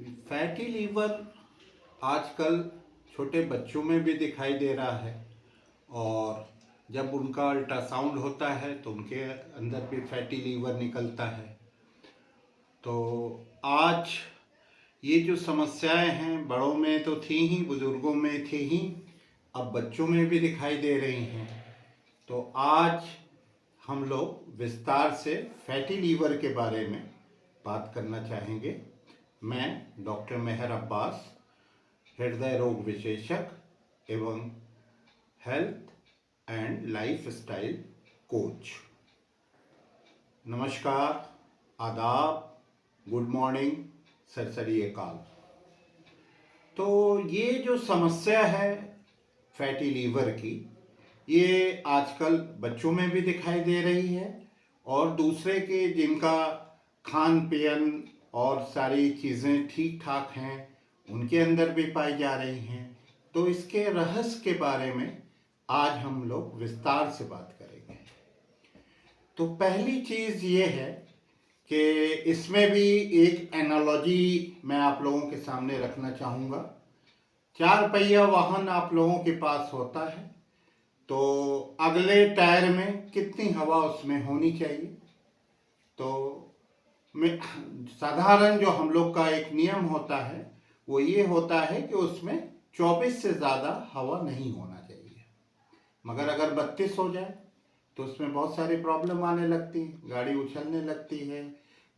Fatty liver आजकल छोटे बच्चों में भी दिखाई दे रहा है। और जब उनका अल्ट्रासाउंड होता है तो उनके अंदर भी फैटी लीवर निकलता है। तो आज ये जो समस्याएं हैं, बड़ों में तो थी ही, बुजुर्गों में थी ही, अब बच्चों में भी दिखाई दे रही हैं। तो आज हम लोग विस्तार से फैटी लीवर के बारे में बात करना चाहेंगे। मैं डॉक्टर मेहर अब्बास, हृदय रोग विशेषज्ञ एवं health and life style coach. नमस्कार, आदाब, गुड मॉर्निंग, सरसरी अकाल। तो ये जो समस्या है फैटी लीवर की, ये आजकल बच्चों में भी दिखाई दे रही है और दूसरे के जिनका खान पीन और सारी चीज़ें ठीक ठाक हैं उनके अंदर भी पाई जा रही हैं। तो इसके रहस्य के बारे में आज हम लोग विस्तार से बात करेंगे। तो पहली चीज़ ये है कि इसमें भी एक एनालॉजी मैं आप लोगों के सामने रखना चाहूँगा। 4 पहिया वाहन आप लोगों के पास होता है, तो अगले टायर में कितनी हवा उसमें होनी चाहिए। तो साधारण जो हम लोग का एक नियम होता है वो ये होता है कि उसमें 24 से ज़्यादा हवा नहीं होना चाहिए। मगर अगर 32 हो जाए तो उसमें बहुत सारी प्रॉब्लम आने लगती है। गाड़ी उछलने लगती है,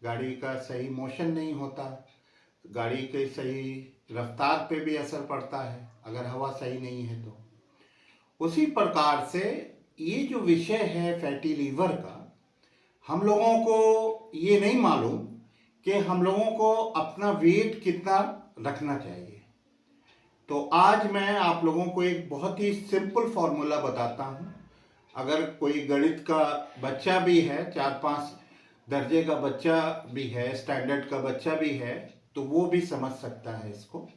गाड़ी का सही मोशन नहीं होता, गाड़ी के सही रफ्तार पे भी असर पड़ता है अगर हवा सही नहीं है तो। उसी प्रकार से ये जो विषय है फैटी लीवर का, हम लोगों को ये नहीं मालूम कि हम लोगों को अपना वेट कितना रखना चाहिए। तो आज मैं आप लोगों को एक बहुत ही सिंपल फॉर्मूला बताता हूँ। अगर कोई गणित का बच्चा भी है, 4-5 दर्जे का बच्चा भी है, स्टैंडर्ड का बच्चा भी है, तो वो भी समझ सकता है इसको।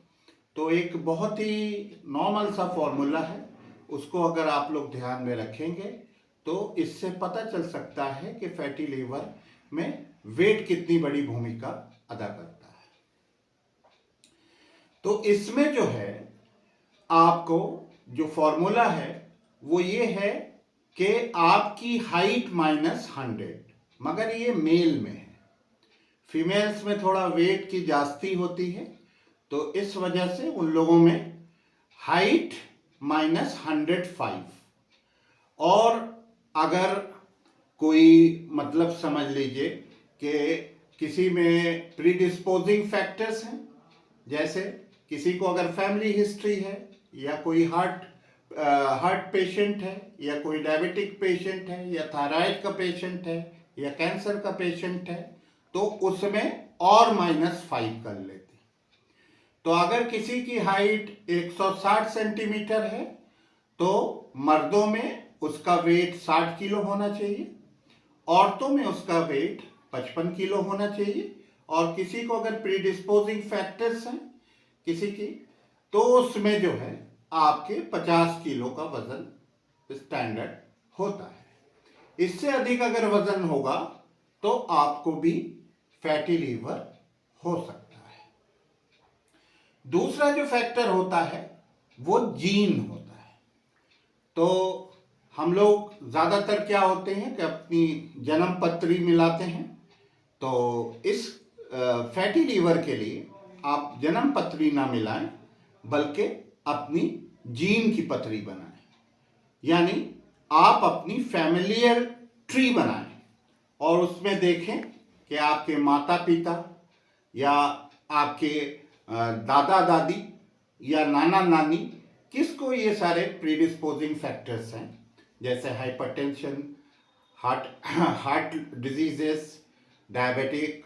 तो एक बहुत ही नॉर्मल सा फॉर्मूला है, उसको अगर आप लोग ध्यान में रखेंगे तो इससे पता चल सकता है कि फैटी लीवर में वेट कितनी बड़ी भूमिका अदा करता है। तो इसमें जो है आपको जो फॉर्मूला है वो ये है कि आपकी हाइट -100, मगर ये मेल में है। फीमेल्स में थोड़ा वेट की जास्ती होती है, तो इस वजह से उन लोगों में हाइट -105। और अगर कोई मतलब समझ लीजिए कि किसी में प्रीडिस्पोजिंग फैक्टर्स हैं, जैसे किसी को अगर फैमिली हिस्ट्री है, या कोई हार्ट पेशेंट है, या कोई डायबिटिक पेशेंट है, या थायराइड का पेशेंट है, या कैंसर का पेशेंट है, तो उसमें और -5 कर लेते। तो अगर किसी की हाइट 160 सेंटीमीटर है तो मर्दों में उसका वेट 60 किलो होना चाहिए, औरतों में उसका वेट 55 किलो होना चाहिए। और किसी को अगर प्रीडिस्पोजिंग फैक्टर्स हैं किसी की, तो उसमें जो है आपके 50 किलो का वजन स्टैंडर्ड होता है। इससे अधिक अगर वजन होगा तो आपको भी फैटी लीवर हो सकता है। दूसरा जो फैक्टर होता है वो जीन होता है। तो हम लोग ज़्यादातर क्या होते हैं कि अपनी जन्म पत्री मिलाते हैं। तो इस फैटी लीवर के लिए आप जन्म पत्री ना मिलाएं, बल्कि अपनी जीन की पत्री बनाएं। यानी आप अपनी फैमिलियल ट्री बनाएं और उसमें देखें कि आपके माता पिता या आपके दादा दादी या नाना नानी किसको ये सारे प्रीडिस्पोजिंग फैक्टर्स हैं, जैसे hypertension, heart diseases, diabetic,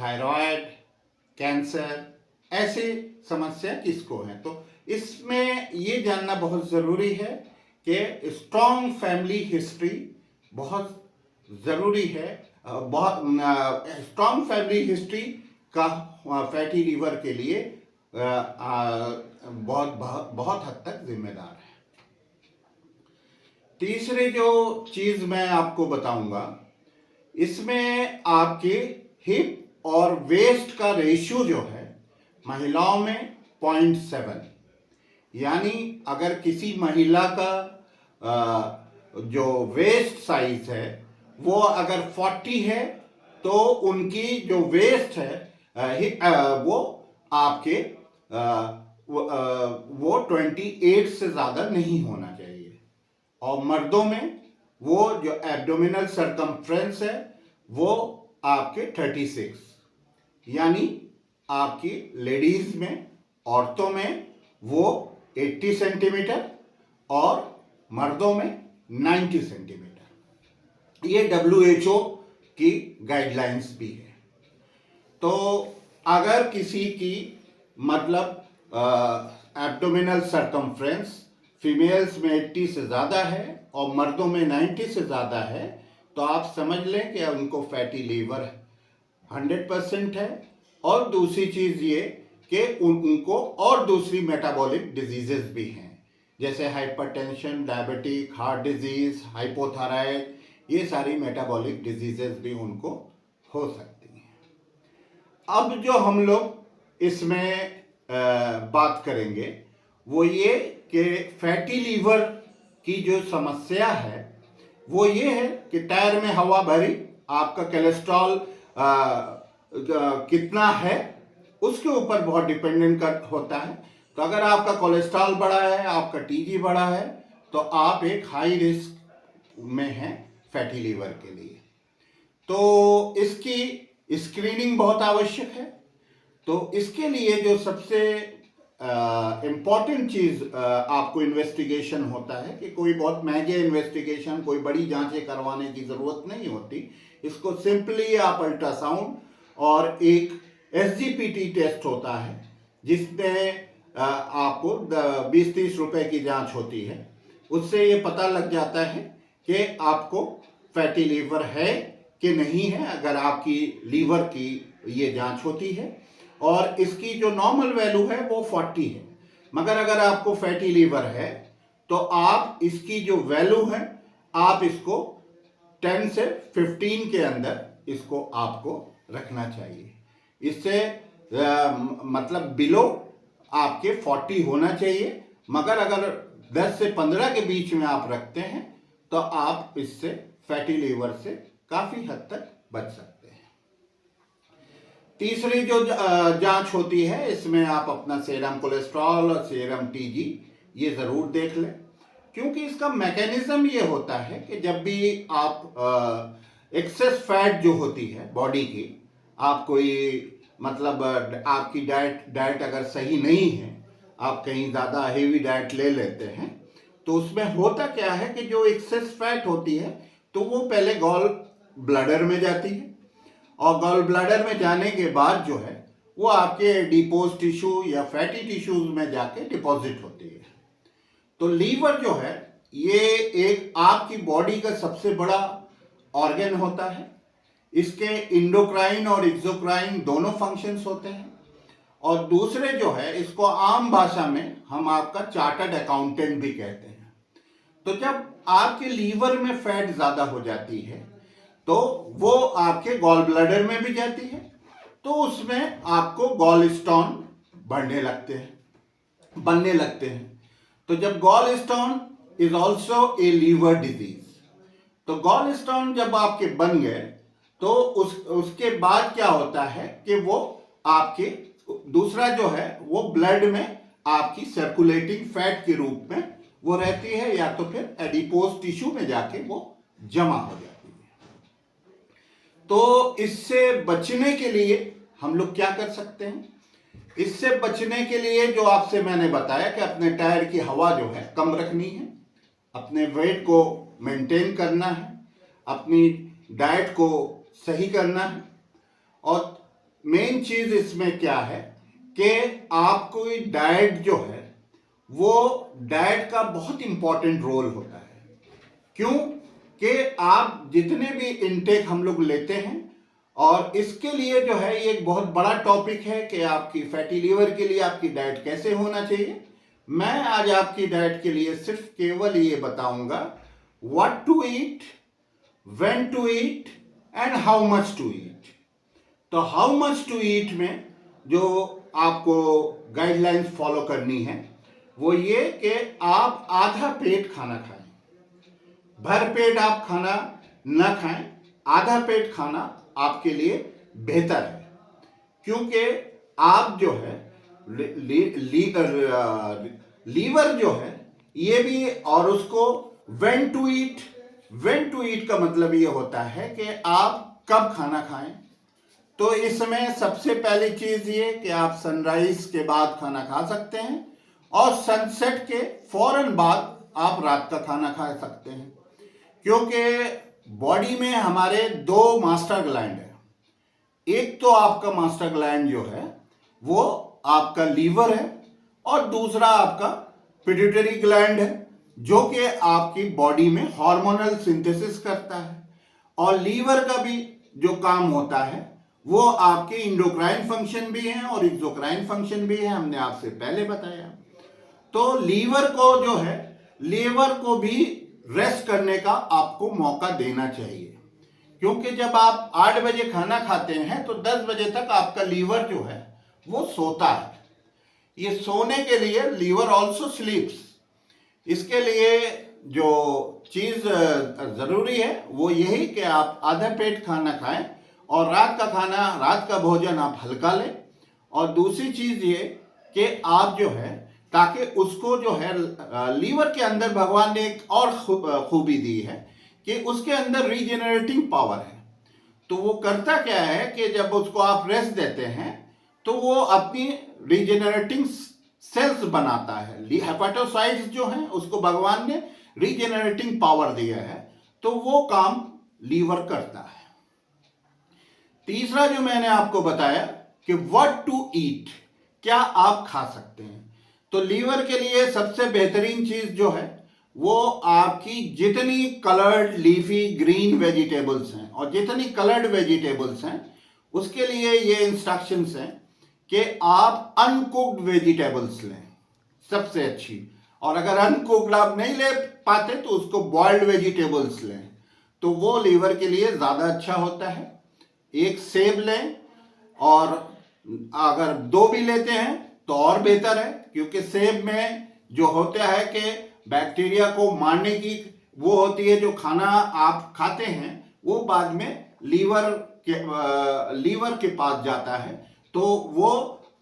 thyroid, cancer, ऐसे समस्या किसको है। तो इसमें ये जानना बहुत ज़रूरी है कि स्ट्रॉन्ग फैमिली हिस्ट्री बहुत ज़रूरी है। बहुत स्ट्रॉन्ग फैमिली हिस्ट्री का फैटी लीवर के लिए बहुत बहुत बहुत हद तक जिम्मेदार है। तीसरी जो चीज़ मैं आपको बताऊंगा, इसमें आपके हिप और वेस्ट का रेशियो जो है महिलाओं में 0.7। यानी अगर किसी महिला का जो वेस्ट साइज है वो अगर 40 है तो उनकी जो वेस्ट है वो आपके वो 28 से ज़्यादा नहीं होना चाहिए। और मर्दों में वो जो एब्डोमिनल सरकमफ्रेंस है वो आपके 36, यानी आपकी लेडीज में, औरतों में वो 80 सेंटीमीटर और मर्दों में 90 सेंटीमीटर। ये WHO की गाइडलाइंस भी है। तो अगर किसी की मतलब एब्डोमिनल सरकमफ्रेंस फीमेल्स में 80 से ज़्यादा है और मर्दों में 90 से ज़्यादा है तो आप समझ लें कि उनको फैटी लीवर 100% है। और दूसरी चीज़ ये कि उनको और दूसरी मेटाबॉलिक डिजीजेस भी हैं, जैसे hypertension, diabetic, heart disease, hypothyroid, ये सारी मेटाबॉलिक डिजीजेस भी उनको हो सकती हैं। अब जो हम लोग इसमें बात करेंगे वो ये कि फैटी लीवर की जो समस्या है वो ये है कि टायर में हवा भरी, आपका कोलेस्ट्रॉल कितना है उसके ऊपर बहुत डिपेंडेंट होता है। तो अगर आपका कोलेस्ट्रॉल बढ़ा है, आपका TG बढ़ा है, तो आप एक हाई रिस्क में हैं फैटी लीवर के लिए। तो इसकी स्क्रीनिंग बहुत आवश्यक है। तो इसके लिए जो सबसे इम्पॉर्टेंट चीज़ आपको इन्वेस्टिगेशन होता है कि कोई बहुत महंगे इन्वेस्टिगेशन, कोई बड़ी जांचें करवाने की ज़रूरत नहीं होती। इसको सिंपली आप अल्ट्रासाउंड और एक SGPT टेस्ट होता है जिसमें आपको 20-30 रुपए की जांच होती है। उससे ये पता लग जाता है कि आपको फैटी लीवर है कि नहीं है। अगर आपकी लीवर की ये जांच होती है और इसकी जो नॉर्मल वैल्यू है वो 40 है, मगर अगर आपको फैटी लीवर है तो आप इसकी जो वैल्यू है आप इसको 10 से 15 के अंदर इसको आपको रखना चाहिए। इससे मतलब बिलो आपके 40 होना चाहिए, मगर अगर 10 से 15 के बीच में आप रखते हैं तो आप इससे फैटी लीवर से काफ़ी हद तक बच सकते हैं। तीसरी जो जांच होती है इसमें आप अपना सेरम कोलेस्ट्रॉल और सेरम TG ये ज़रूर देख लें, क्योंकि इसका मैकेनिज्म ये होता है कि जब भी आप एक्सेस फैट जो होती है बॉडी की, आप कोई मतलब आपकी डाइट अगर सही नहीं है, आप कहीं ज़्यादा हेवी डाइट ले लेते हैं, तो उसमें होता क्या है कि जो एक्सेस फैट होती है तो वो पहले गॉल ब्लैडर में जाती है और गॉल ब्लैडर में जाने के बाद जो है वो आपके एडिपोज टिश्यू या फैटी टिश्यूज में जाके डिपॉजिट होती है। तो लीवर जो है ये एक आपकी बॉडी का सबसे बड़ा ऑर्गन होता है। इसके इंडोक्राइन और एक्सोक्राइन दोनों फंक्शंस होते हैं। और दूसरे जो है इसको आम भाषा में हम आपका चार्टर्ड अकाउंटेंट भी कहते हैं। तो जब आपके लीवर में फैट ज़्यादा हो जाती है तो वो आपके गॉल ब्लैडर में भी जाती है, तो उसमें आपको गॉल स्टोन बनने लगते हैं। तो जब gall stone is also a liver disease, तो गॉल स्टोन जब आपके बन गए तो उसके बाद क्या होता है कि वो आपके दूसरा जो है वो ब्लड में आपकी सर्कुलेटिंग फैट के रूप में वो रहती है, या तो फिर एडिपोज टिश्यू में जाके वो जमा हो जाती है। तो इससे बचने के लिए हम लोग क्या कर सकते हैं? इससे बचने के लिए जो आपसे मैंने बताया कि अपने टायर की हवा जो है कम रखनी है, अपने वेट को मेंटेन करना है, अपनी डाइट को सही करना है। और मेन चीज़ इसमें क्या है कि आपको डाइट जो है वो डाइट का बहुत इंपॉर्टेंट रोल होता है। क्यों कि आप जितने भी इनटेक हम लोग लेते हैं, और इसके लिए जो है ये एक बहुत बड़ा टॉपिक है कि आपकी फैटी लीवर के लिए आपकी डाइट कैसे होना चाहिए। मैं आज आपकी डाइट के लिए सिर्फ केवल ये बताऊंगा what to eat, when to eat and how much to eat. तो हाउ मच टू ईट में जो आपको गाइडलाइंस फॉलो करनी है वो ये कि आप आधा पेट खाना खाएं, भर पेट आप खाना न खाएं, आधा पेट खाना आपके लिए बेहतर है। क्योंकि आप जो है लीवर जो है ये भी, और उसको व्हेन टू ईट का मतलब ये होता है कि आप कब खाना खाएं। तो इसमें सबसे पहली चीज ये कि आप सनराइज के बाद खाना खा सकते हैं और सनसेट के फौरन बाद आप रात का खाना खा सकते हैं। क्योंकि बॉडी में हमारे दो मास्टर ग्लैंड है। एक तो आपका मास्टर ग्लैंड जो है वो आपका लीवर है और दूसरा आपका पिट्यूटरी ग्लैंड है जो कि आपकी बॉडी में हार्मोनल सिंथेसिस करता है। और लीवर का भी जो काम होता है वो आपके इंडोक्राइन फंक्शन भी है और एक्सोक्राइन फंक्शन भी है, हमने आपसे पहले बताया। तो लीवर को भी रेस्ट करने का आपको मौका देना चाहिए। क्योंकि जब आप 8 बजे खाना खाते हैं तो 10 बजे तक आपका लीवर जो है वो सोता है। ये सोने के लिए लीवर ऑल्सो स्लीप्स। इसके लिए जो चीज जरूरी है वो यही कि आप आधा पेट खाना खाएं और रात का भोजन आप हल्का लें। और दूसरी चीज ये कि आप जो है, ताकि उसको जो है लीवर के अंदर भगवान ने एक और खूबी दी है कि उसके अंदर रीजेनरेटिंग पावर है। तो वो करता क्या है कि जब उसको आप रेस्ट देते हैं तो वो अपनी रीजेनरेटिंग सेल्स बनाता है। हेपेटोसाइट्स जो हैं उसको भगवान ने रीजेनरेटिंग पावर दिया है, तो वो काम लीवर करता है। तीसरा जो मैंने आपको बताया कि व्हाट टू ईट, क्या आप खा सकते हैं। तो लीवर के लिए सबसे बेहतरीन चीज जो है वो आपकी जितनी कलर्ड लीफी ग्रीन वेजिटेबल्स हैं और जितनी कलर्ड वेजिटेबल्स हैं उसके लिए ये इंस्ट्रक्शंस हैं कि आप अनकुक्ड वेजिटेबल्स लें सबसे अच्छी। और अगर अनकुक्ड आप नहीं ले पाते तो उसको बॉइल्ड वेजिटेबल्स लें, तो वो लीवर के लिए ज़्यादा अच्छा होता है। एक सेब लें, और अगर 2 भी लेते हैं तो और बेहतर है, क्योंकि सेब में जो होता है कि बैक्टीरिया को मारने की वो होती है, जो खाना आप खाते हैं वो बाद में लीवर के पास जाता है। तो वो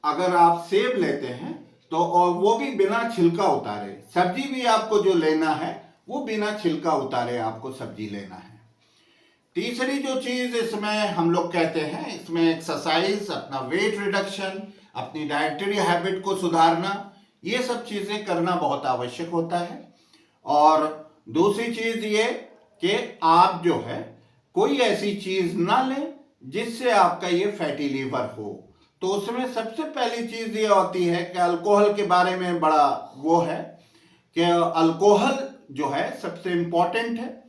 अगर आप सेब लेते हैं तो, और वो भी बिना छिलका उतारे, सब्जी भी आपको जो लेना है वो बिना छिलका उतारे आपको सब्जी लेना है। तीसरी जो चीज इसमें हम लोग कहते हैं, इसमें एक्सरसाइज, अपना वेट रिडक्शन, अपनी डाइटरी हैबिट को सुधारना, ये सब चीजें करना बहुत आवश्यक होता है। और दूसरी चीज ये कि आप जो है कोई ऐसी चीज ना लें जिससे आपका ये फैटी लीवर हो। तो उसमें सबसे पहली चीज ये होती है कि अल्कोहल के बारे में बड़ा वो है कि अल्कोहल जो है सबसे इंपॉर्टेंट है।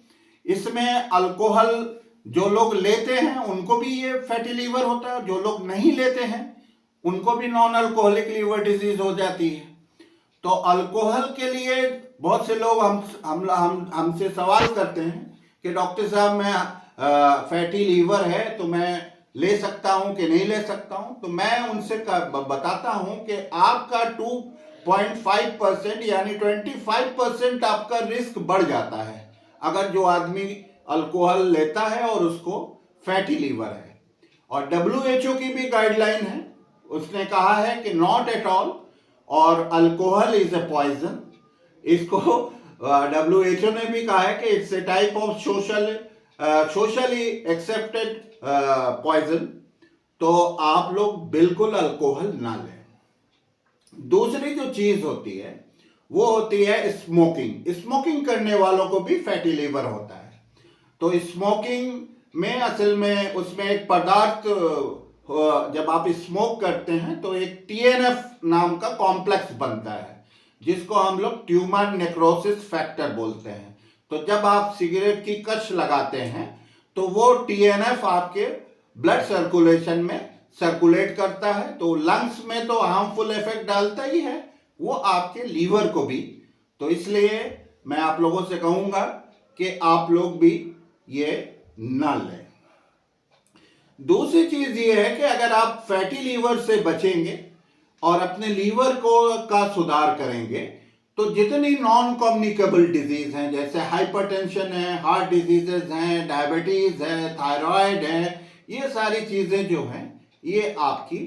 इसमें अल्कोहल जो लोग लेते हैं उनको भी ये फैटी लीवर होता है, जो लोग नहीं लेते हैं उनको भी नॉन अल्कोहलिक लीवर डिजीज हो जाती है। तो अल्कोहल के लिए बहुत से लोग हमसे सवाल करते हैं कि डॉक्टर साहब मैं फैटी लीवर है तो मैं ले सकता हूं कि नहीं ले सकता हूं। तो मैं उनसे बताता हूं कि आपका 2.5% यानी 25% आपका रिस्क बढ़ जाता है अगर जो आदमी अल्कोहल लेता है और उसको फैटी लीवर है। और WHO की भी गाइडलाइन है, उसने कहा है कि नॉट एट ऑल और अल्कोहल इज ए पॉइजन। इसको WHO ने भी कहा है कि it's a type of socially accepted poison. तो आप लोग बिल्कुल अल्कोहल ना लें। दूसरी जो चीज होती है वो होती है स्मोकिंग। स्मोकिंग करने वालों को भी फैटी लीवर होता है। तो स्मोकिंग में असल में उसमें एक पदार्थ, जब आप स्मोक करते हैं तो एक TNF नाम का कॉम्प्लेक्स बनता है जिसको हम लोग ट्यूमर नेक्रोसिस फैक्टर बोलते हैं। तो जब आप सिगरेट की कश लगाते हैं तो वो TNF आपके ब्लड सर्कुलेशन में सर्कुलेट करता है, तो लंग्स में तो हार्मफुल इफेक्ट डालता ही है, वो आपके लीवर को भी। तो इसलिए मैं आप लोगों से कहूंगा कि आप लोग भी ये ना लें। दूसरी चीज ये है कि अगर आप फैटी लीवर से बचेंगे और अपने लीवर को का सुधार करेंगे तो जितनी नॉन कम्युनिकेबल डिजीज हैं, जैसे हाइपरटेंशन है, हार्ट डिजीजेज हैं, डायबिटीज है, थायराइड है, ये सारी चीजें जो हैं ये आपकी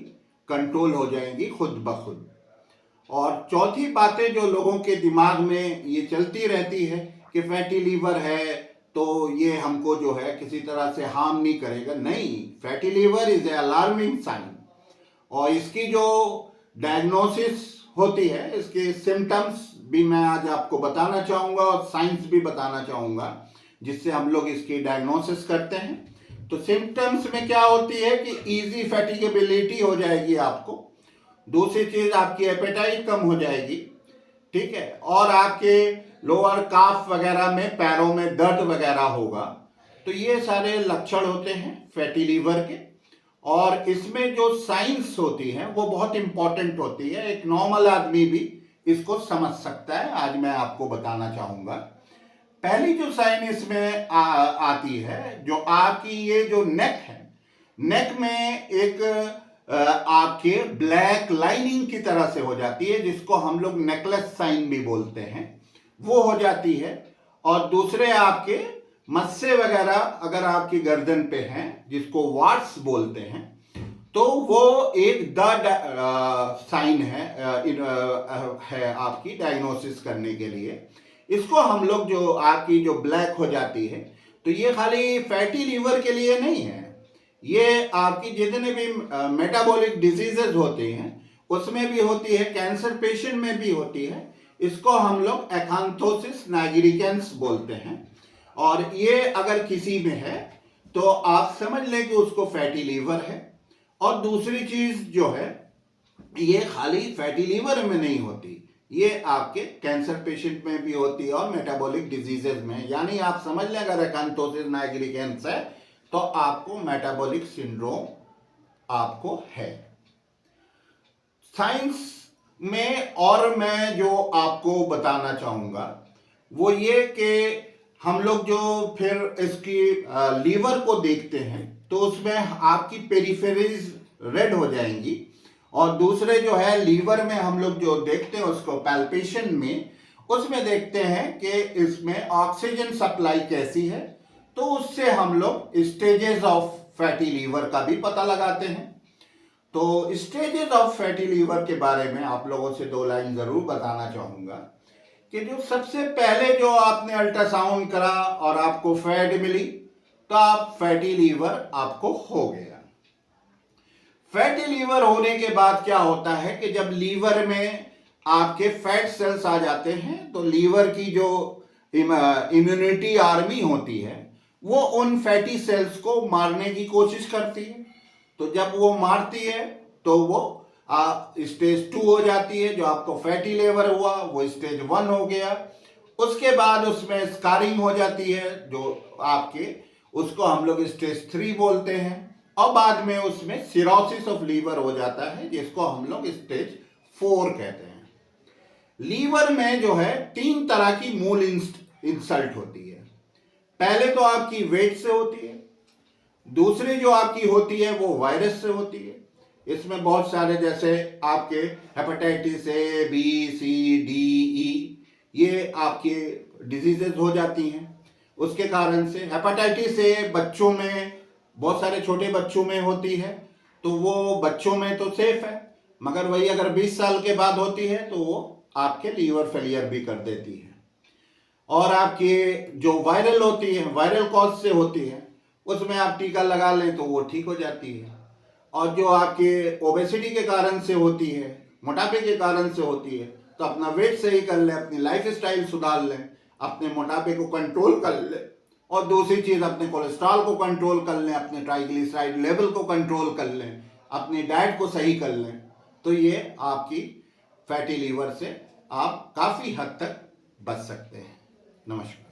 कंट्रोल हो जाएंगी खुद ब खुद। और चौथी बातें जो लोगों के दिमाग में ये चलती रहती है कि फैटी लीवर है तो ये हमको जो है किसी तरह से हार्म नहीं करेगा। नहीं, fatty liver is a alarming sign. और इसकी जो डायग्नोसिस होती है, इसके सिम्टम्स भी मैं आज आपको बताना चाहूँगा और साइंस भी बताना चाहूँगा जिससे हम लोग इसकी डायग्नोसिस करते हैं। तो सिम्टम्स में क्या होती है कि इजी फैटिगेबिलिटी हो जाएगी आपको। दूसरी चीज़, आपकी एपेटाइट कम हो जाएगी, ठीक है, और आपके लोअर काफ वगैरह में, पैरों में दर्द वगैरह होगा। तो ये सारे लक्षण होते हैं फैटी लीवर के। और इसमें जो साइंस होती है वो बहुत इंपॉर्टेंट होती है, एक नॉर्मल आदमी भी इसको समझ सकता है। आज मैं आपको बताना चाहूँगा। पहली जो साइन इसमें आती है, जो आपकी ये जो नेक है, नेक में एक आपके ब्लैक लाइनिंग की तरह से हो जाती है, जिसको हम लोग नेकलेस साइन भी बोलते हैं, वो हो जाती है। और दूसरे आपके मस्से वगैरह अगर आपकी गर्दन पे हैं, जिसको वार्ट्स बोलते हैं, तो वो एक द साइन है आपकी डायग्नोसिस करने के लिए। इसको हम लोग जो आपकी जो ब्लैक हो जाती है, तो ये खाली फैटी लीवर के लिए नहीं है, ये आपकी जितने भी मेटाबॉलिक डिजीजेज होते हैं उसमें भी होती है, कैंसर पेशेंट में भी होती है। इसको हम लोग एकांथोसिस नाइग्रिकेंस बोलते हैं। और ये अगर किसी में है तो आप समझ लें कि उसको फैटी लीवर है। और दूसरी चीज जो है, ये खाली फैटी लीवर में नहीं होती, ये आपके कैंसर पेशेंट में भी होती है और मेटाबॉलिक डिजीजेज में। यानी आप समझ लें अगर एकांथोसिस नाइग्रिकेंस है तो आपको मेटाबॉलिक सिंड्रोम आपको है। साइंस में और मैं जो आपको बताना चाहूंगा वो ये कि हम लोग जो फिर इसकी लीवर को देखते हैं तो उसमें आपकी पेरिफेरीज रेड हो जाएंगी। और दूसरे जो है लीवर में हम लोग जो देखते हैं उसको पैल्पेशन में, उसमें देखते हैं कि इसमें ऑक्सीजन सप्लाई कैसी है। तो उससे हम लोग स्टेजेस ऑफ फैटी लीवर का भी पता लगाते हैं। तो स्टेजेस ऑफ फैटी लीवर के बारे में आप लोगों से 2 लाइन जरूर बताना चाहूंगा कि जो सबसे पहले जो आपने अल्ट्रासाउंड करा और आपको फैट मिली तो आप फैटी लीवर आपको हो गया। फैटी लीवर होने के बाद क्या होता है कि जब लीवर में आपके फैट सेल्स आ जाते हैं तो लीवर की जो इम्यूनिटी आर्मी होती है वो उन फैटी सेल्स को मारने की कोशिश करती है। तो जब वो मारती है तो वो स्टेज 2 हो जाती है। जो आपको फैटी लीवर हुआ वो स्टेज 1 हो गया। उसके बाद उसमें स्कारिंग हो जाती है जो आपके, उसको हम लोग स्टेज 3 बोलते हैं। और बाद में उसमें सिरोसिस ऑफ लीवर हो जाता है जिसको हम लोग स्टेज 4 कहते हैं। लीवर में जो है 3 तरह की मूल इंसल्ट होती है। पहले तो आपकी वेट से होती है, दूसरी जो आपकी होती है वो वायरस से होती है। इसमें बहुत सारे जैसे आपके hepatitis A, B, C, D, E, ये आपके डिजीजेज हो जाती हैं उसके कारण से। हेपेटाइटिस ए बच्चों में, बहुत सारे छोटे बच्चों में होती है तो वो बच्चों में तो सेफ है, मगर वही अगर 20 साल के बाद होती है तो वो आपके लीवर फेलियर भी कर देती है। और आपकी जो वायरल होती है, वायरल कॉज से होती है, उसमें आप टीका लगा लें तो वो ठीक हो जाती है। और जो आपके ओबेसिटी के कारण से होती है, मोटापे के कारण से होती है, तो अपना वेट सही कर लें, अपनी लाइफ स्टाइल सुधार लें, अपने मोटापे को कंट्रोल कर लें। और दूसरी चीज़, अपने कोलेस्ट्रॉल को कंट्रोल कर लें, अपने ट्राइग्लिसराइड लेवल को कंट्रोल कर लें, अपनी डाइट को सही कर लें, तो ये आपकी फैटी लीवर से आप काफ़ी हद तक बच सकते हैं। नमस्कार।